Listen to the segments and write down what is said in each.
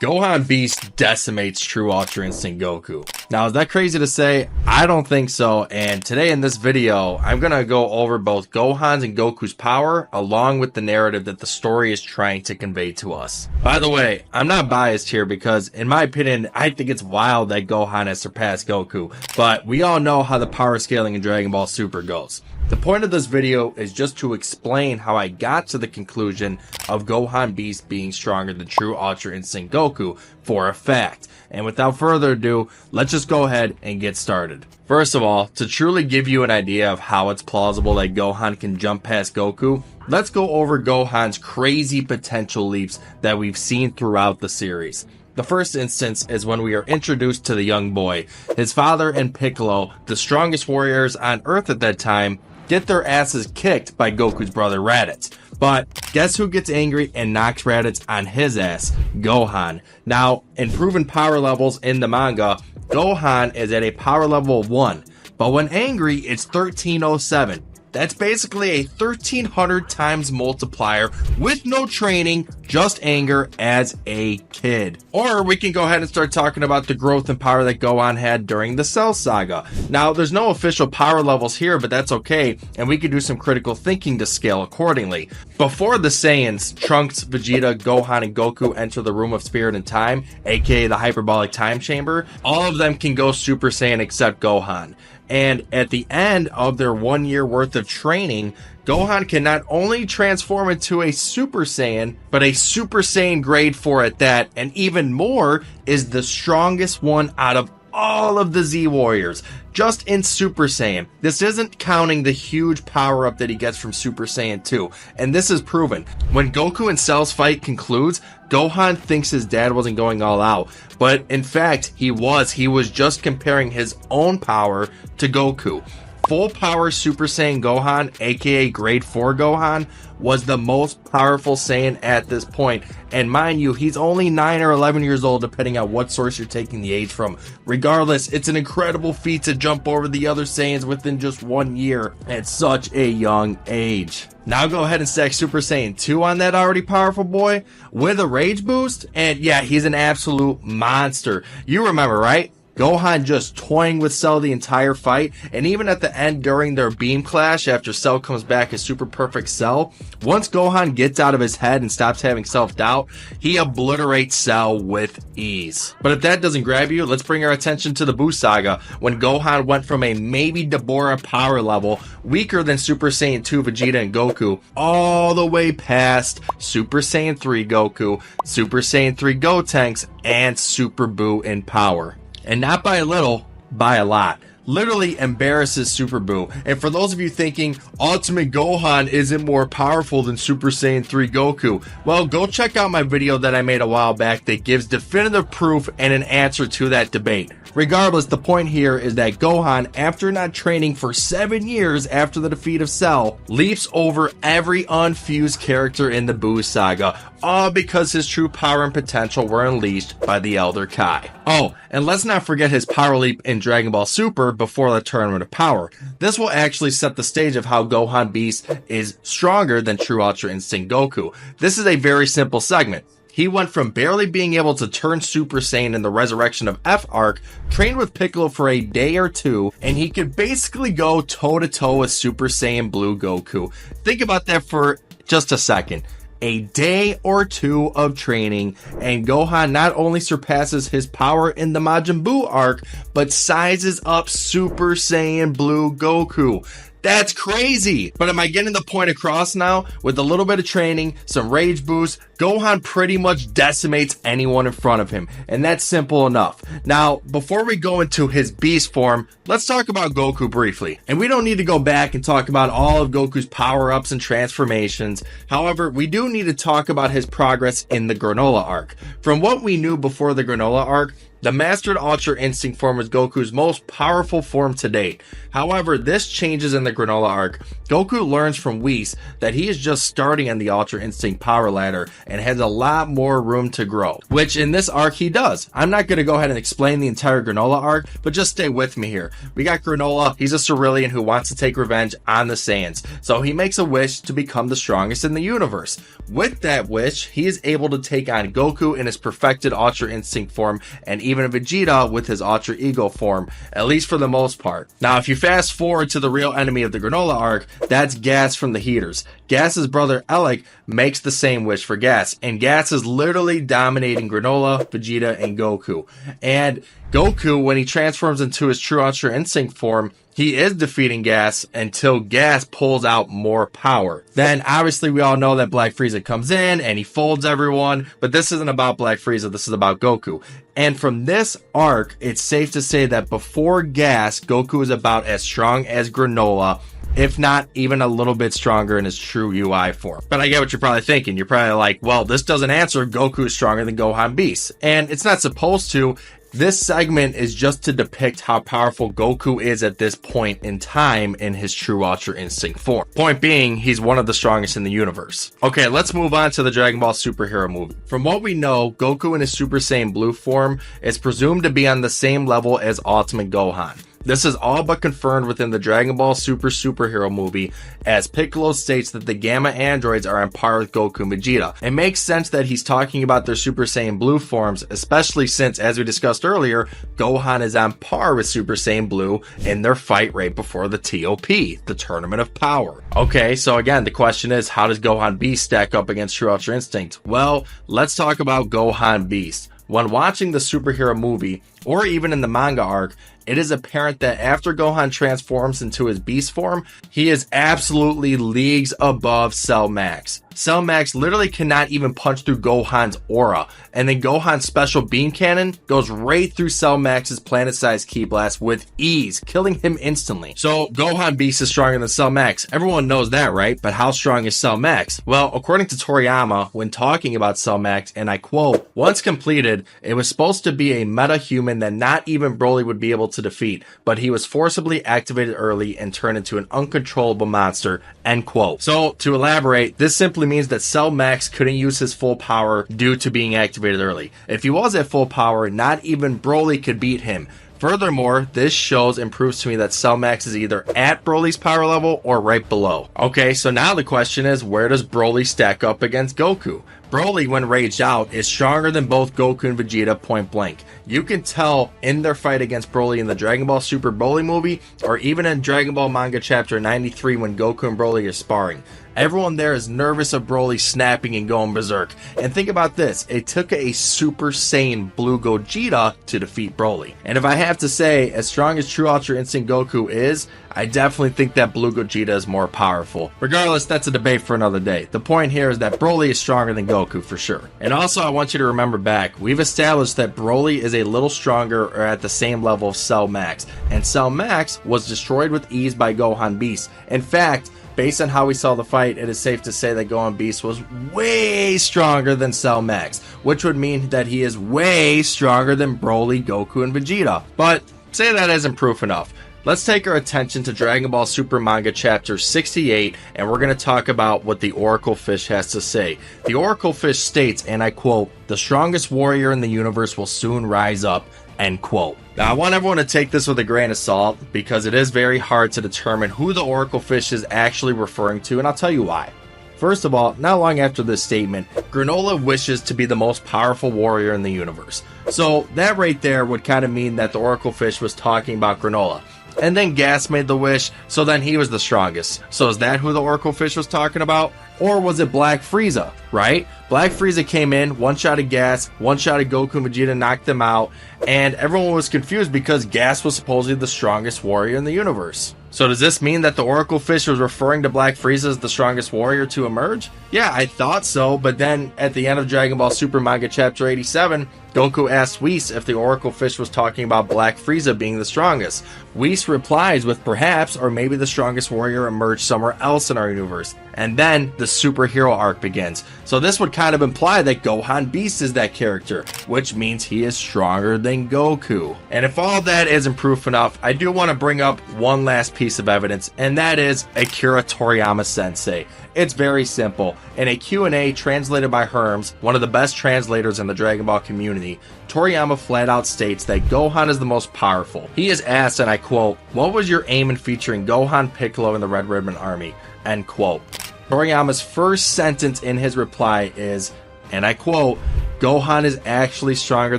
Gohan Beast decimates True Ultra Instinct Goku. Now, is that crazy to say? I don't think so, and today in this video, I'm gonna go over both Gohan's and Goku's power, along with the narrative that the story is trying to convey to us. By the way, I'm not biased here because, in my opinion, I think it's wild that Gohan has surpassed Goku, but we all know how the power scaling in Dragon Ball Super goes. The point of this video is just to explain how I got to the conclusion of Gohan Beast being stronger than True Ultra Instinct Goku for a fact. And without further ado, let's just go ahead and get started. First of all, to truly give you an idea of how it's plausible that Gohan can jump past Goku, let's go over Gohan's crazy potential leaps that we've seen throughout the series. The first instance is when we are introduced to the young boy. His father and Piccolo, the strongest warriors on Earth at that time, get their asses kicked by Goku's brother Raditz. But guess who gets angry and knocks Raditz on his ass? Gohan. Now, in proven power levels in the manga, Gohan is at a power level of 1. But when angry, it's 1307. That's basically a 1300 times multiplier with no training, just anger as a kid. Or we can go ahead and start talking about the growth and power that Gohan had during the Cell Saga. Now, there's no official power levels here, but that's okay, and we can do some critical thinking to scale accordingly. Before the Saiyans, Trunks, Vegeta, Gohan, and Goku enter the Room of Spirit and Time, aka the Hyperbolic Time Chamber, all of them can go Super Saiyan except Gohan. And at the end of their 1 year worth of training, Gohan can not only transform into a Super Saiyan, but a Super Saiyan grade 4 at that, and even more, is the strongest one out of all of the Z Warriors, just in Super Saiyan. This isn't counting the huge power up that he gets from Super Saiyan 2, and this is proven. When Goku and Cell's fight concludes, Gohan thinks his dad wasn't going all out, but in fact, he was. He was just comparing his own power to Goku. Full power Super Saiyan Gohan, aka grade 4 Gohan, was the most powerful Saiyan at this point. And mind you, he's only 9 or 11 years old, depending on what source you're taking the age from. Regardless, it's an incredible feat to jump over the other Saiyans within just 1 year at such a young age. Now go ahead and stack Super Saiyan 2 on that already powerful boy with a rage boost, and yeah, he's an absolute monster. You remember, right? Gohan just toying with Cell the entire fight, and even at the end during their beam clash after Cell comes back as Super Perfect Cell, once Gohan gets out of his head and stops having self-doubt, he obliterates Cell with ease. But if that doesn't grab you, let's bring our attention to the Buu Saga, when Gohan went from a maybe Dabura power level, weaker than Super Saiyan 2 Vegeta and Goku, all the way past Super Saiyan 3 Goku, Super Saiyan 3 Gotenks, and Super Buu in power. And not by a little, by a lot. Literally embarrasses Super Buu. And for those of you thinking Ultimate Gohan isn't more powerful than Super Saiyan 3 Goku, well, go check out my video that I made a while back that gives definitive proof and an answer to that debate. Regardless, the point here is that Gohan, after not training for 7 years after the defeat of Cell, leaps over every unfused character in the Buu Saga, all because his true power and potential were unleashed by the Elder Kai. Oh, and let's not forget his power leap in Dragon Ball Super before the Tournament of Power. This will actually set the stage of how Gohan Beast is stronger than True Ultra Instinct Goku. This is a very simple segment. He went from barely being able to turn Super Saiyan in the Resurrection of F arc, trained with Piccolo for a day or two, and he could basically go toe-to-toe with Super Saiyan Blue Goku. Think about that for just a second. A day or two of training, and Gohan not only surpasses his power in the Majin Buu arc, but sizes up Super Saiyan Blue Goku. That's crazy! But am I getting the point across now? With a little bit of training, some rage boost, Gohan pretty much decimates anyone in front of him, and that's simple enough. Now, before we go into his beast form, let's talk about Goku briefly. And we don't need to go back and talk about all of Goku's power-ups and transformations. However, we do need to talk about his progress in the Granola arc. From what we knew before the Granola arc, The Mastered Ultra Instinct form was Goku's most powerful form to date. However, this changes in the Granola arc. Goku learns from Whis that he is just starting on the Ultra Instinct power ladder and has a lot more room to grow, which in this arc he does. I'm not going to go ahead and explain the entire Granola arc, but just stay with me here. We got Granola, he's a Cerulean who wants to take revenge on the Saiyans, so he makes a wish to become the strongest in the universe. With that wish, he is able to take on Goku in his perfected Ultra Instinct form, and even Vegeta with his Ultra Ego form, at least for the most part. Now, if you fast forward to the real enemy of the Granola arc, that's Gas from the Heaters. Gas's brother Elec makes the same wish for Gas, and Gas is literally dominating Granola, Vegeta, and Goku. And Goku, when he transforms into his true Ultra Instinct form, he is defeating Gas until Gas pulls out more power. Then obviously we all know that Black Frieza comes in and he folds everyone, but this isn't about Black Frieza, this is about Goku. And from this arc, it's safe to say that before Gas, Goku is about as strong as Granola, if not even a little bit stronger in his true UI form. But I get what you're probably thinking. You're probably like, well, this doesn't answer Goku is stronger than Gohan Beast. And it's not supposed to. This segment is just to depict how powerful Goku is at this point in time in his true Ultra Instinct form. Point being, he's one of the strongest in the universe. Okay, let's move on to the Dragon Ball Superhero movie. From what we know, Goku in his Super Saiyan Blue form is presumed to be on the same level as Ultimate Gohan. This is all but confirmed within the Dragon Ball Superhero movie, as Piccolo states that the Gamma androids are on par with Goku and Vegeta. It makes sense that he's talking about their Super Saiyan Blue forms, especially since, as we discussed earlier, Gohan is on par with Super Saiyan Blue in their fight right before the TOP, the Tournament of Power. Okay, so again, the question is, how does Gohan Beast stack up against True Ultra Instinct? Well, let's talk about Gohan Beast. When watching the superhero movie, or even in the manga arc, it is apparent that after Gohan transforms into his Beast form, he is absolutely leagues above Cell Max. Cell Max literally cannot even punch through Gohan's aura, and then Gohan's special beam cannon goes right through Cell Max's planet-sized ki blast with ease, killing him instantly. So Gohan Beast is stronger than Cell Max. Everyone knows that, right? But how strong is Cell Max? Well, according to Toriyama, when talking about Cell Max, and I quote, "Once completed, it was supposed to be a meta-human that not even Broly would be able to defeat, but he was forcibly activated early and turned into an uncontrollable monster," end quote. So to elaborate, this simply means that Cell Max couldn't use his full power due to being activated early. If he was at full power, not even Broly could beat him. Furthermore, this shows and proves to me that Cell Max is either at Broly's power level or right below. Okay, so now the question is, where does Broly stack up against Goku? Broly, when raged out, is stronger than both Goku and Vegeta point blank. You can tell in their fight against Broly in the Dragon Ball Super Broly movie, or even in Dragon Ball Manga Chapter 93 when Goku and Broly are sparring. Everyone there is nervous of Broly snapping and going berserk. And think about this, it took a Super Saiyan Blue Gogeta to defeat Broly. And if I have to say, as strong as True Ultra Instinct Goku is, I definitely think that Blue Gogeta is more powerful. Regardless, that's a debate for another day. The point here is that Broly is stronger than Goku for sure. And also, I want you to remember back, we've established that Broly is a little stronger or at the same level of Cell Max. And Cell Max was destroyed with ease by Gohan Beast. In fact, based on how we saw the fight, it is safe to say that Gohan Beast was way stronger than Cell Max, which would mean that he is way stronger than Broly, Goku, and Vegeta. But say that isn't proof enough. Let's take our attention to Dragon Ball Super Manga Chapter 68, and we're going to talk about what the Oracle Fish has to say. The Oracle Fish states, and I quote, "The strongest warrior in the universe will soon rise up," end quote. Now, I want everyone to take this with a grain of salt, because it is very hard to determine who the Oracle Fish is actually referring to, and I'll tell you why. First of all, not long after this statement, Granola wishes to be the most powerful warrior in the universe. So that right there would kind of mean that the Oracle Fish was talking about Granola. And then Gas made the wish, so then he was the strongest. So is that who the Oracle Fish was talking about? Or was it Black Frieza, right? Black Frieza came in, one shot of Gas, one shot of Goku and Vegeta, knocked them out, and everyone was confused because Gas was supposedly the strongest warrior in the universe. So does this mean that the Oracle Fish was referring to Black Frieza as the strongest warrior to emerge? Yeah, I thought so, but then at the end of Dragon Ball Super Manga Chapter 87, Goku asks Whis if the Oracle Fish was talking about Black Frieza being the strongest. Whis replies with perhaps or maybe the strongest warrior emerged somewhere else in our universe. And then the superhero arc begins. So this would kind of imply that Gohan Beast is that character, which means he is stronger than Goku. And if all that isn't proof enough, I do want to bring up one last piece of evidence, and that is Akira Toriyama Sensei. It's very simple. In a Q&A translated by Herms, one of the best translators in the Dragon Ball community, Toriyama flat out states that Gohan is the most powerful. He is asked, and I quote, "What was your aim in featuring Gohan, Piccolo, and the Red Ribbon Army?" End quote. Toriyama's first sentence in his reply is, and I quote, "Gohan is actually stronger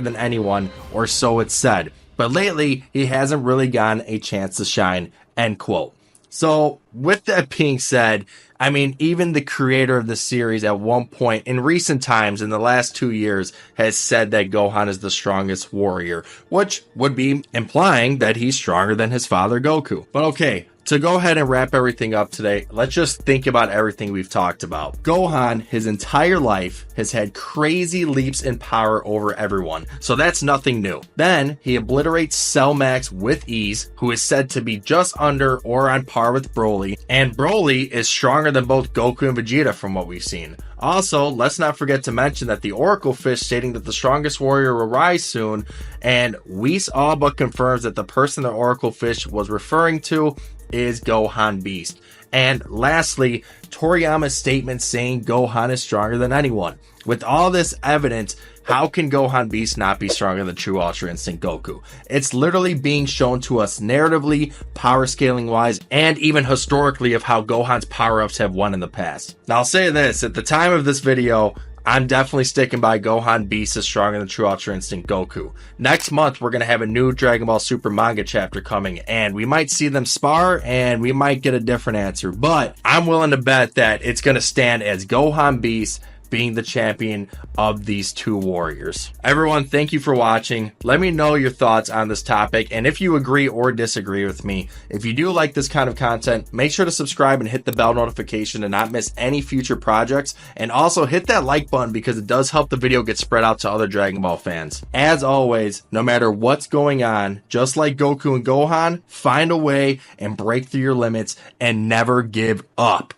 than anyone, or so it's said. But lately, he hasn't really gotten a chance to shine." End quote. So, with that being said, I mean, even the creator of the series at one point in recent times, in the last 2 years, has said that Gohan is the strongest warrior, which would be implying that he's stronger than his father Goku. But okay, to go ahead and wrap everything up today, let's just think about everything we've talked about. Gohan, his entire life, has had crazy leaps in power over everyone, so that's nothing new. Then, he obliterates Cell Max with ease, who is said to be just under or on par with Broly, and Broly is stronger than both Goku and Vegeta from what we've seen. Also, let's not forget to mention that the Oracle Fish stating that the strongest warrior will rise soon, and Whis all but confirms that the person the Oracle Fish was referring to is Gohan Beast. And lastly, Toriyama's statement saying Gohan is stronger than anyone. With all this evidence, how can Gohan Beast not be stronger than True Ultra Instinct Goku? It's literally being shown to us narratively, power scaling wise, and even historically of how Gohan's power-ups have won in the past. Now I'll say this, at the time of this video, I'm definitely sticking by Gohan Beast is stronger than True Ultra Instinct Goku. Next month, we're going to have a new Dragon Ball Super manga chapter coming, and we might see them spar, and we might get a different answer. But I'm willing to bet that it's going to stand as Gohan Beast being the champion of these two warriors. Everyone, thank you for watching. Let me know your thoughts on this topic, and if you agree or disagree with me. If you do like this kind of content, make sure to subscribe and hit the bell notification to not miss any future projects, and also hit that like button because it does help the video get spread out to other Dragon Ball fans. As always, no matter what's going on, just like Goku and Gohan, find a way and break through your limits and never give up.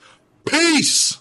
Peace!